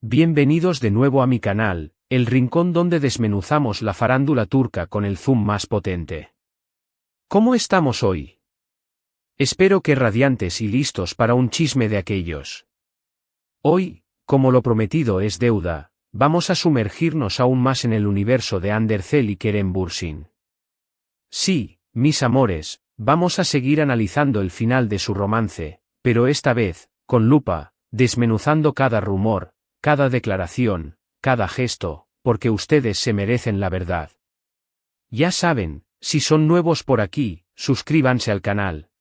Bienvenidos de nuevo a mi canal, el rincón donde desmenuzamos la farándula turca con el zoom más potente. ¿Cómo estamos hoy? Espero que radiantes y listos para un chisme de aquellos. Hoy, como lo prometido es deuda, vamos a sumergirnos aún más en el universo de Hande Erçel y Kerem Bürsin. Sí, mis amores, vamos a seguir analizando el final de su romance, pero esta vez, con lupa, desmenuzando cada rumor, cada declaración, cada gesto, porque ustedes se merecen la verdad. Ya saben, si son nuevos por aquí, suscríbanse al canal.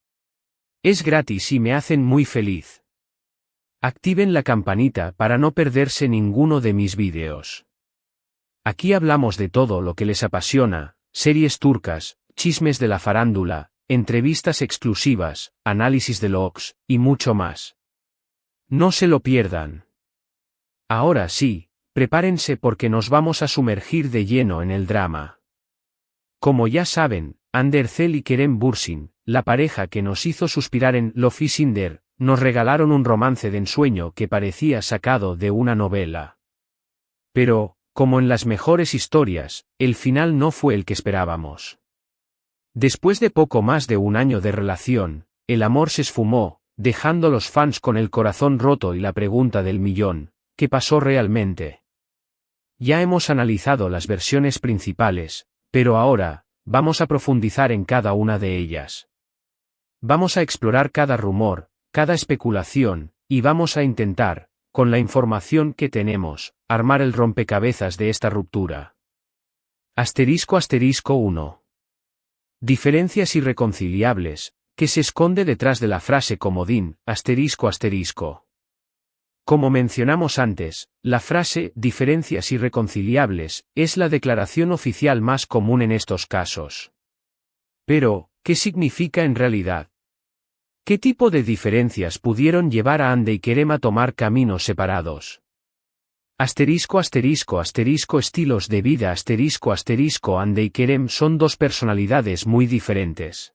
Es gratis y me hacen muy feliz. Activen la campanita para no perderse ninguno de mis vídeos. Aquí hablamos de todo lo que les apasiona, series turcas, chismes de la farándula, entrevistas exclusivas, análisis de logs, y mucho más. No se lo pierdan. Ahora sí, prepárense porque nos vamos a sumergir de lleno en el drama. Como ya saben, Hande Erçel y Kerem Bürsin, la pareja que nos hizo suspirar en Love is in there, nos regalaron un romance de ensueño que parecía sacado de una novela. Pero, como en las mejores historias, el final no fue el que esperábamos. Después de poco más de un año de relación, el amor se esfumó, dejando a los fans con el corazón roto y la pregunta del millón. ¿Qué pasó realmente? Ya hemos analizado las versiones principales, pero ahora, vamos a profundizar en cada una de ellas. Vamos a explorar cada rumor, cada especulación, y vamos a intentar, con la información que tenemos, armar el rompecabezas de esta ruptura. *** 1. Diferencias irreconciliables, que se esconde detrás de la frase comodín, ***. Como mencionamos antes, la frase «diferencias irreconciliables» es la declaración oficial más común en estos casos. Pero, ¿qué significa en realidad? ¿Qué tipo de diferencias pudieron llevar a Hande y Kerem a tomar caminos separados? ********Estilos de vida Hande y Kerem son dos personalidades muy diferentes.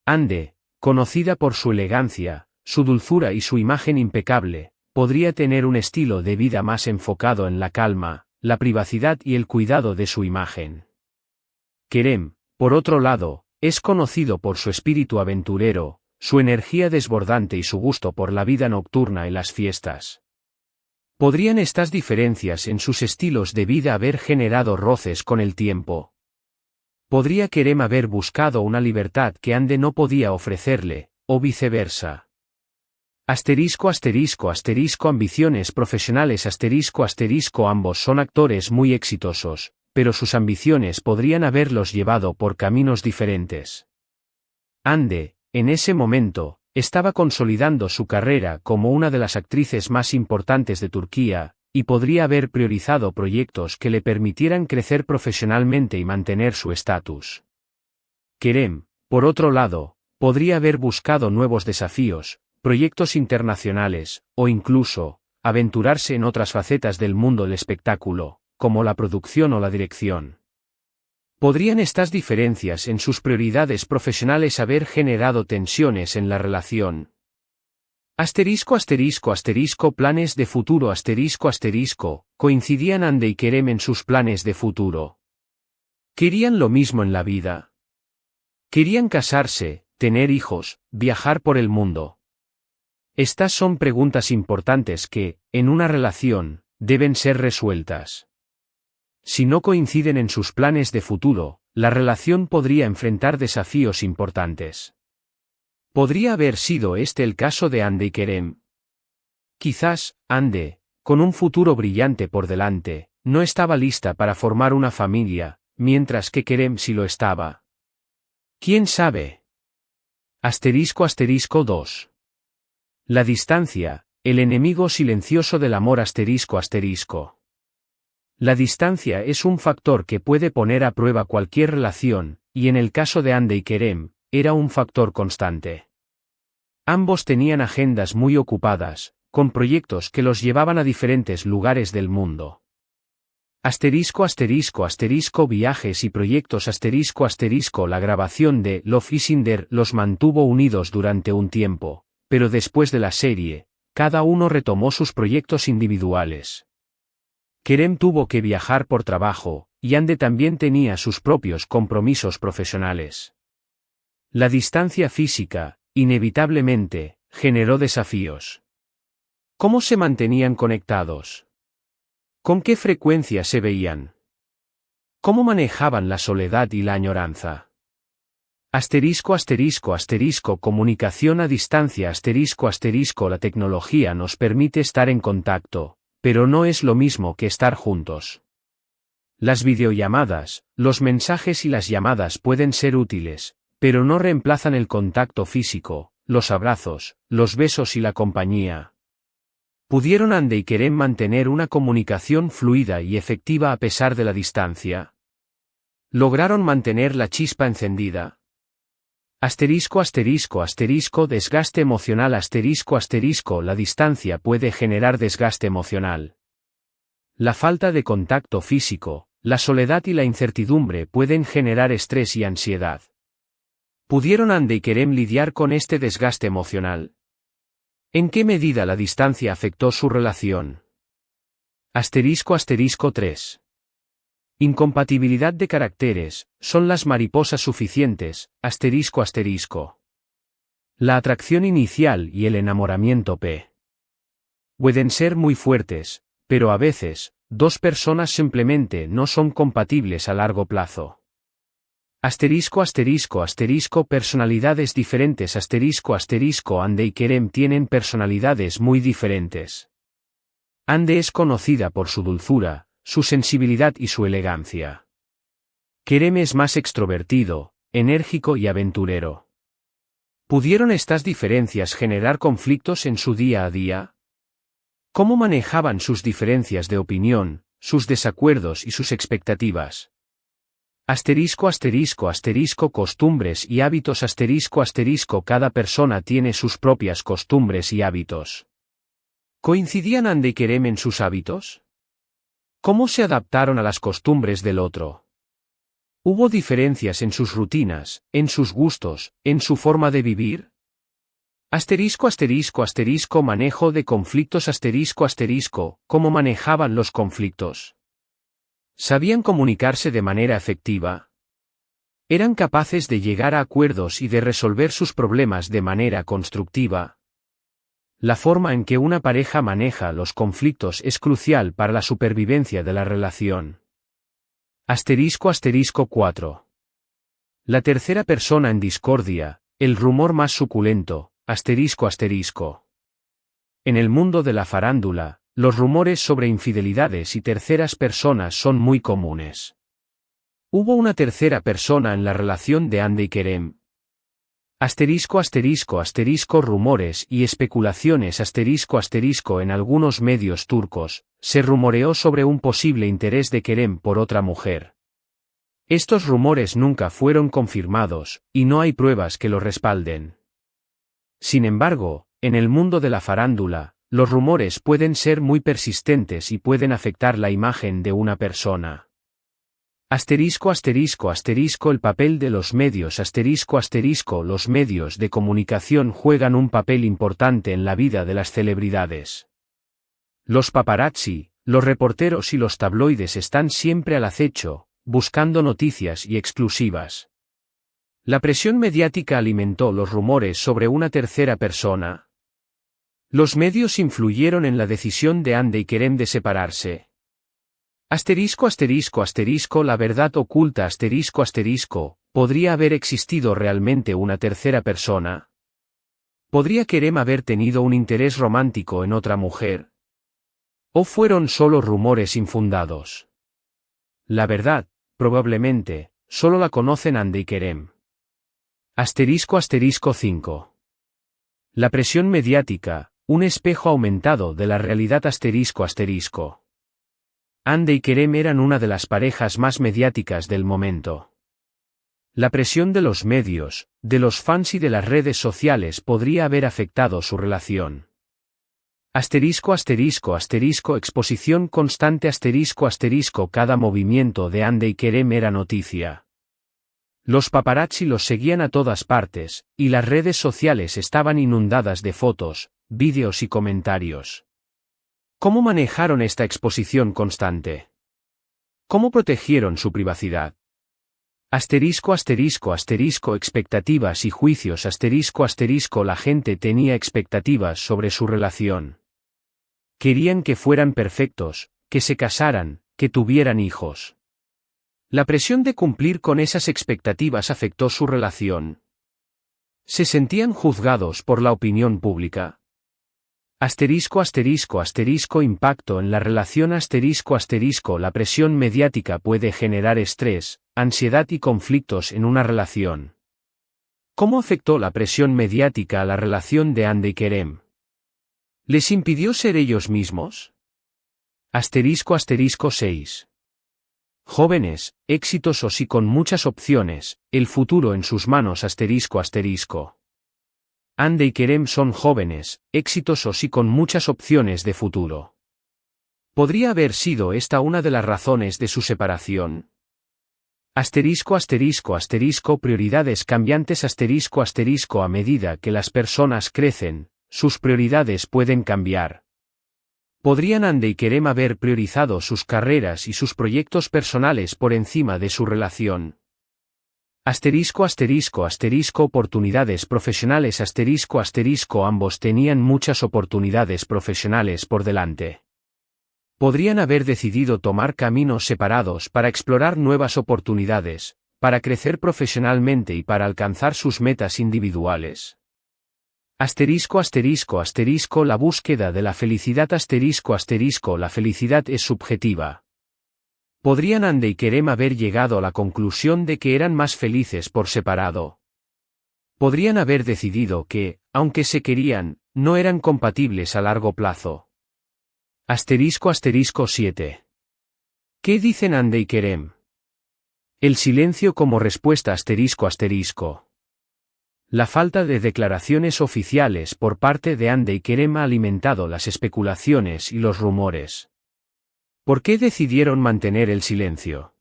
Hande, conocida por su elegancia, su dulzura y su imagen impecable, podría tener un estilo de vida más enfocado en la calma, la privacidad y el cuidado de su imagen. Kerem, por otro lado, es conocido por su espíritu aventurero, su energía desbordante y su gusto por la vida nocturna y las fiestas. ¿Podrían estas diferencias en sus estilos de vida haber generado roces con el tiempo? ¿Podría Kerem haber buscado una libertad que Hande no podía ofrecerle, o viceversa? Ambiciones profesionales ambos son actores muy exitosos, pero sus ambiciones podrían haberlos llevado por caminos diferentes. Hande, en ese momento, estaba consolidando su carrera como una de las actrices más importantes de Turquía, y podría haber priorizado proyectos que le permitieran crecer profesionalmente y mantener su estatus. Kerem, por otro lado, podría haber buscado nuevos desafíos, proyectos internacionales, o incluso, aventurarse en otras facetas del mundo del espectáculo, como la producción o la dirección. ¿Podrían estas diferencias en sus prioridades profesionales haber generado tensiones en la relación? Planes de futuro ¿coincidían Hande y Kerem en sus planes de futuro? ¿Querían lo mismo en la vida? ¿Querían casarse, tener hijos, viajar por el mundo? Estas son preguntas importantes que, en una relación, deben ser resueltas. Si no coinciden en sus planes de futuro, la relación podría enfrentar desafíos importantes. ¿Podría haber sido este el caso de Hande y Kerem? Quizás, Hande, con un futuro brillante por delante, no estaba lista para formar una familia, mientras que Kerem sí lo estaba. ¿Quién sabe? ***2. La distancia, el enemigo silencioso del amor ***. La distancia es un factor que puede poner a prueba cualquier relación, y en el caso de Hande y Kerem, era un factor constante. Ambos tenían agendas muy ocupadas, con proyectos que los llevaban a diferentes lugares del mundo. Viajes y proyectos La grabación de Love is in there los mantuvo unidos durante un tiempo, pero después de la serie, cada uno retomó sus proyectos individuales. Kerem tuvo que viajar por trabajo, y Ande también tenía sus propios compromisos profesionales. La distancia física, inevitablemente, generó desafíos. ¿Cómo se mantenían conectados? ¿Con qué frecuencia se veían? ¿Cómo manejaban la soledad y la añoranza? Comunicación a distancia la tecnología nos permite estar en contacto, pero no es lo mismo que estar juntos. Las videollamadas, los mensajes y las llamadas pueden ser útiles, pero no reemplazan el contacto físico, los abrazos, los besos y la compañía. ¿Pudieron Ande y Kerem mantener una comunicación fluida y efectiva a pesar de la distancia? ¿Lograron mantener la chispa encendida? Desgaste emocional la distancia puede generar desgaste emocional. La falta de contacto físico, la soledad y la incertidumbre pueden generar estrés y ansiedad. ¿Pudieron Ande y Kerem lidiar con este desgaste emocional? ¿En qué medida la distancia afectó su relación? 3. Incompatibilidad de caracteres, son las mariposas suficientes, ***. La atracción inicial y el enamoramiento pueden ser muy fuertes, pero a veces, dos personas simplemente no son compatibles a largo plazo. Personalidades diferentes Ande y Kerem tienen personalidades muy diferentes. Ande es conocida por su dulzura, su sensibilidad y su elegancia. Kerem es más extrovertido, enérgico y aventurero. ¿Pudieron estas diferencias generar conflictos en su día a día? ¿Cómo manejaban sus diferencias de opinión, sus desacuerdos y sus expectativas? Costumbres y hábitos Cada persona tiene sus propias costumbres y hábitos. ¿Coincidían Ande y Kerem en sus hábitos? ¿Cómo se adaptaron a las costumbres del otro? ¿Hubo diferencias en sus rutinas, en sus gustos, en su forma de vivir? Manejo de conflictos ¿Cómo manejaban los conflictos? ¿Sabían comunicarse de manera efectiva? ¿Eran capaces de llegar a acuerdos y de resolver sus problemas de manera constructiva? La forma en que una pareja maneja los conflictos es crucial para la supervivencia de la relación. 4. La tercera persona en discordia, el rumor más suculento, En el mundo de la farándula, los rumores sobre infidelidades y terceras personas son muy comunes. ¿Hubo una tercera persona en la relación de Ande y Kerem? Rumores y especulaciones En algunos medios turcos, se rumoreó sobre un posible interés de Kerem por otra mujer. Estos rumores nunca fueron confirmados, y no hay pruebas que lo respalden. Sin embargo, en el mundo de la farándula, los rumores pueden ser muy persistentes y pueden afectar la imagen de una persona. El papel de los medios Los medios de comunicación juegan un papel importante en la vida de las celebridades. Los paparazzi, los reporteros y los tabloides están siempre al acecho, buscando noticias y exclusivas. La presión mediática alimentó los rumores sobre una tercera persona. Los medios influyeron en la decisión de Ande y Kerem de separarse. La verdad oculta ¿podría haber existido realmente una tercera persona? ¿Podría Kerem haber tenido un interés romántico en otra mujer? ¿O fueron solo rumores infundados? La verdad, probablemente, solo la conocen Ande y Kerem. 5. La presión mediática, un espejo aumentado de la realidad Ande y Kerem eran una de las parejas más mediáticas del momento. La presión de los medios, de los fans y de las redes sociales podría haber afectado su relación. Exposición constante Cada movimiento de Ande y Kerem era noticia. Los paparazzi los seguían a todas partes, y las redes sociales estaban inundadas de fotos, vídeos y comentarios. ¿Cómo manejaron esta exposición constante? ¿Cómo protegieron su privacidad? Expectativas y juicios la gente tenía expectativas sobre su relación. Querían que fueran perfectos, que se casaran, que tuvieran hijos. La presión de cumplir con esas expectativas afectó su relación. ¿Se sentían juzgados por la opinión pública? Impacto en la relación la presión mediática puede generar estrés, ansiedad y conflictos en una relación. ¿Cómo afectó la presión mediática a la relación de Hande y Kerem? ¿Les impidió ser ellos mismos? 6. Jóvenes, exitosos y con muchas opciones, el futuro en sus manos. Hande y Kerem son jóvenes, exitosos y con muchas opciones de futuro. ¿Podría haber sido esta una de las razones de su separación? Prioridades cambiantes. A medida que las personas crecen, sus prioridades pueden cambiar. ¿Podrían Hande y Kerem haber priorizado sus carreras y sus proyectos personales por encima de su relación? Oportunidades profesionales. Ambos tenían muchas oportunidades profesionales por delante. Podrían haber decidido tomar caminos separados para explorar nuevas oportunidades, para crecer profesionalmente y para alcanzar sus metas individuales. La búsqueda de la felicidad. La felicidad es subjetiva. ¿Podrían Hande y Kerem haber llegado a la conclusión de que eran más felices por separado? ¿Podrían haber decidido que, aunque se querían, no eran compatibles a largo plazo? 7. ¿Qué dicen Hande y Kerem? El silencio como respuesta. La falta de declaraciones oficiales por parte de Hande y Kerem ha alimentado las especulaciones y los rumores. ¿Por qué decidieron mantener el silencio?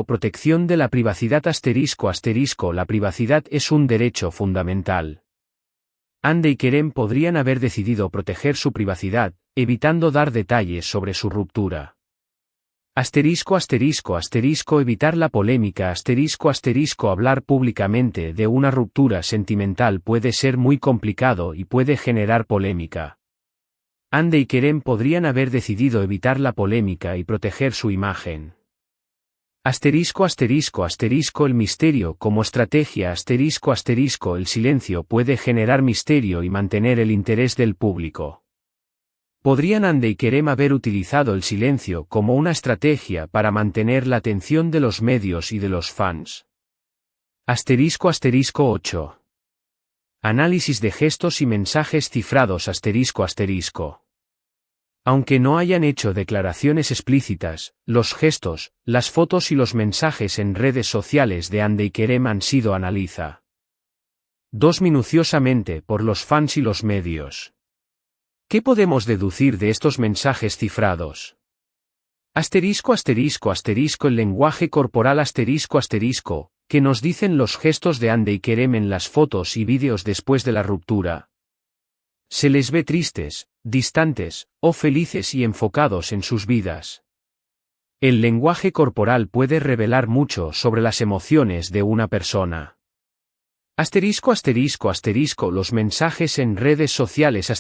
Protección de la privacidad. La privacidad es un derecho fundamental. Hande y Kerem podrían haber decidido proteger su privacidad, evitando dar detalles sobre su ruptura. Evitar la polémica. Hablar públicamente de una ruptura sentimental puede ser muy complicado y puede generar polémica. Hande y Kerem podrían haber decidido evitar la polémica y proteger su imagen. El misterio como estrategia. El silencio puede generar misterio y mantener el interés del público. ¿Podrían Hande y Kerem haber utilizado el silencio como una estrategia para mantener la atención de los medios y de los fans? 8. Análisis de gestos y mensajes cifrados. Aunque no hayan hecho declaraciones explícitas, los gestos, las fotos y los mensajes en redes sociales de Hande y Kerem han sido analizados minuciosamente por los fans y los medios. ¿Qué podemos deducir de estos mensajes cifrados? El lenguaje corporal. ¿Qué nos dicen los gestos de Hande y Kerem en las fotos y vídeos después de la ruptura? Se les ve tristes, distantes, o felices y enfocados en sus vidas. El lenguaje corporal puede revelar mucho sobre las emociones de una persona. Los mensajes en redes sociales.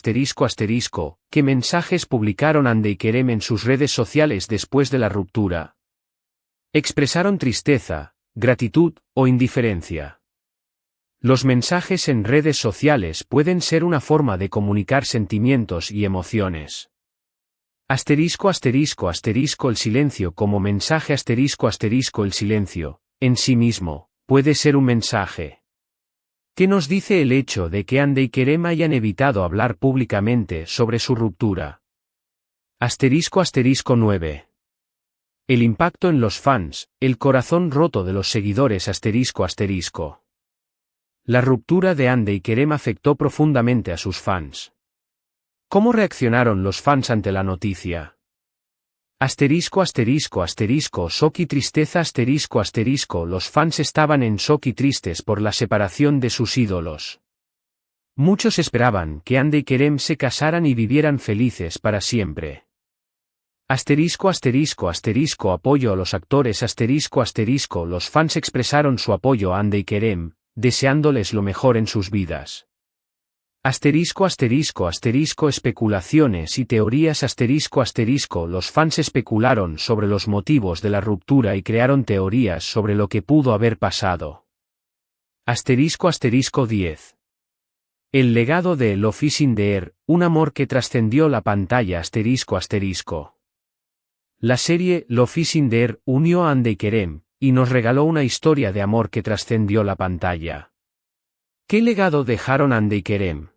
¿Qué mensajes publicaron Hande y Kerem en sus redes sociales después de la ruptura? ¿Expresaron tristeza, gratitud o indiferencia? Los mensajes en redes sociales pueden ser una forma de comunicar sentimientos y emociones. El silencio como mensaje. El silencio, en sí mismo, puede ser un mensaje. ¿Qué nos dice el hecho de que Hande y Kerem hayan evitado hablar públicamente sobre su ruptura? 9. El impacto en los fans, el corazón roto de los seguidores. La ruptura de Hande y Kerem afectó profundamente a sus fans. ¿Cómo reaccionaron los fans ante la noticia? Shock y tristeza. Los fans estaban en shock y tristes por la separación de sus ídolos. Muchos esperaban que Ande y Kerem se casaran y vivieran felices para siempre. Asterisco asterisco asterisco apoyo a los actores asterisco asterisco los fans expresaron su apoyo a Ande y Kerem, deseándoles lo mejor en sus vidas. Asterisco asterisco asterisco especulaciones y teorías asterisco asterisco los fans especularon sobre los motivos de la ruptura y crearon teorías sobre lo que pudo haber pasado. Asterisco asterisco 10. El legado de Love is in the Air, un amor que trascendió la pantalla asterisco asterisco. La serie Love is in the Air unió a Ande y Kerem, y nos regaló una historia de amor que trascendió la pantalla. ¿Qué legado dejaron Ande y Kerem?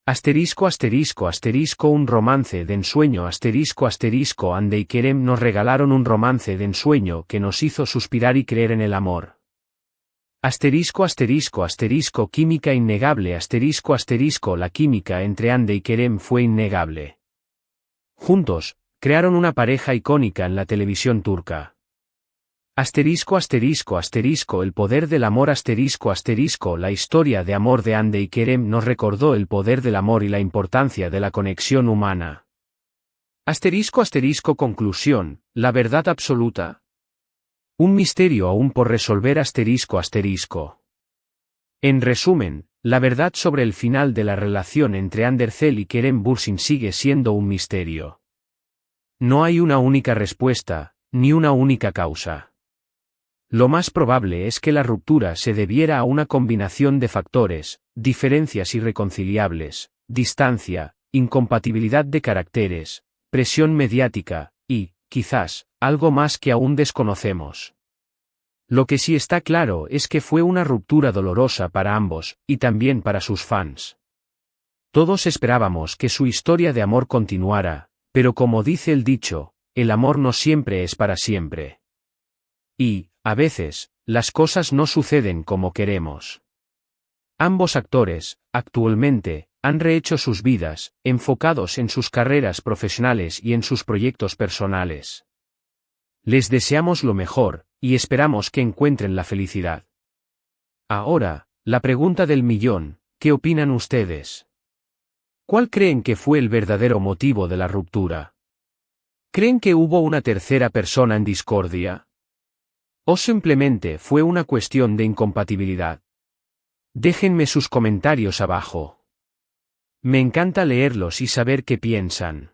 Asterisco asterisco asterisco un romance de ensueño asterisco asterisco Ande y Kerem nos regalaron un romance de ensueño que nos hizo suspirar y creer en el amor. Asterisco asterisco asterisco química innegable asterisco asterisco la química entre Ande y Kerem fue innegable. Juntos, crearon una pareja icónica en la televisión turca. Asterisco asterisco asterisco el poder del amor asterisco asterisco la historia de amor de Ande y Kerem nos recordó el poder del amor y la importancia de la conexión humana. Asterisco asterisco conclusión, la verdad absoluta. Un misterio aún por resolver asterisco asterisco. En resumen, la verdad sobre el final de la relación entre Andercel y Kerem Bürsin sigue siendo un misterio. No hay una única respuesta, ni una única causa. Lo más probable es que la ruptura se debiera a una combinación de factores, diferencias irreconciliables, distancia, incompatibilidad de caracteres, presión mediática, y, quizás, algo más que aún desconocemos. Lo que sí está claro es que fue una ruptura dolorosa para ambos, y también para sus fans. Todos esperábamos que su historia de amor continuara, pero como dice el dicho, el amor no siempre es para siempre. Y, a veces, las cosas no suceden como queremos. Ambos actores, actualmente, han rehecho sus vidas, enfocados en sus carreras profesionales y en sus proyectos personales. Les deseamos lo mejor, y esperamos que encuentren la felicidad. Ahora, la pregunta del millón, ¿qué opinan ustedes? ¿Cuál creen que fue el verdadero motivo de la ruptura? ¿Creen que hubo una tercera persona en discordia? ¿O simplemente fue una cuestión de incompatibilidad? Déjenme sus comentarios abajo. Me encanta leerlos y saber qué piensan.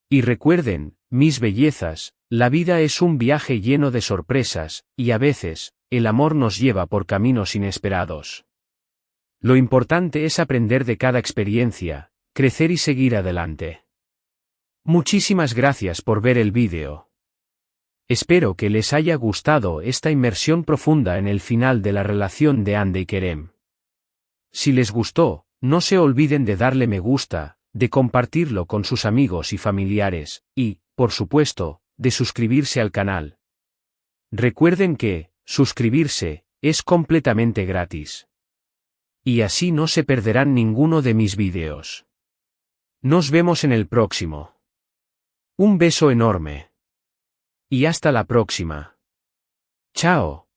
Y recuerden, mis bellezas, la vida es un viaje lleno de sorpresas, y a veces, el amor nos lleva por caminos inesperados. Lo importante es aprender de cada experiencia, crecer y seguir adelante. Muchísimas gracias por ver el vídeo. Espero que les haya gustado esta inmersión profunda en el final de la relación de Ande y Kerem. Si les gustó, no se olviden de darle me gusta, de compartirlo con sus amigos y familiares, y, por supuesto, de suscribirse al canal. Recuerden que, suscribirse, es completamente gratis. Y así no se perderán ninguno de mis vídeos. Nos vemos en el próximo. Un beso enorme. Y hasta la próxima. Chao.